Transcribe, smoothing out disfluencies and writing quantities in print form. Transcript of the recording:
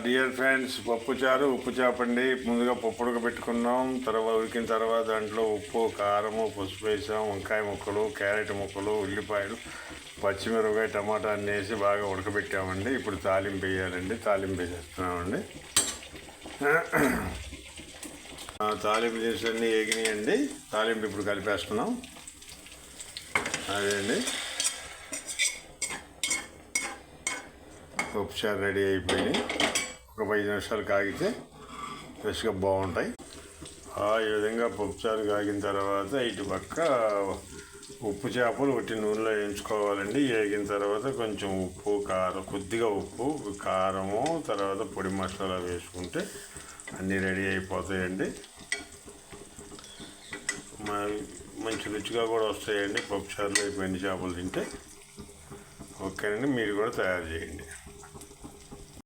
Dear friends, పప్పుచారు ఉప్పు చేపండి. ముందుగా పప్పు ఉడకబెట్టుకున్నాం. ఉడికిన తర్వాత దాంట్లో ఉప్పు, కారము, పసుపు వేసాం. వంకాయ ముక్కలు, క్యారెట్ ముక్కలు, ఉల్లిపాయలు, పచ్చిమిరపకాయ, టమాటా అన్నీ వేసి బాగా ఉడకబెట్టామండి. ఇప్పుడు తాలింపు వేయాలండి. తాలింపు వేసేస్తున్నామండి. తాలింపు చేసి అన్నీ వేగినాయండి. తాలింపు ఇప్పుడు కలిపేస్తున్నాం. అదే అండి, పప్పుచారు రెడీ అయిపోయినాయి. ఒక 5 నిమిషాలు కాగితే ఫ్రెష్గా బాగుంటాయి. ఈ విధంగా పప్పుచారు కాగిన తర్వాత ఇటు పక్క ఉప్పు చేపలు ఒకటి నూనెలో వేయించుకోవాలండి. వేగిన తర్వాత కొంచెం ఉప్పు, కారం, కొద్దిగా ఉప్పు, కారము, తర్వాత పొడి మసాలా వేసుకుంటే అన్నీ రెడీ అయిపోతాయండి. మంచి రుచిగా కూడా వస్తాయండి పప్పుచారులో. అయిపోయిన చేపలు తింటే ఓకేనండి. మీరు కూడా తయారు చేయండి.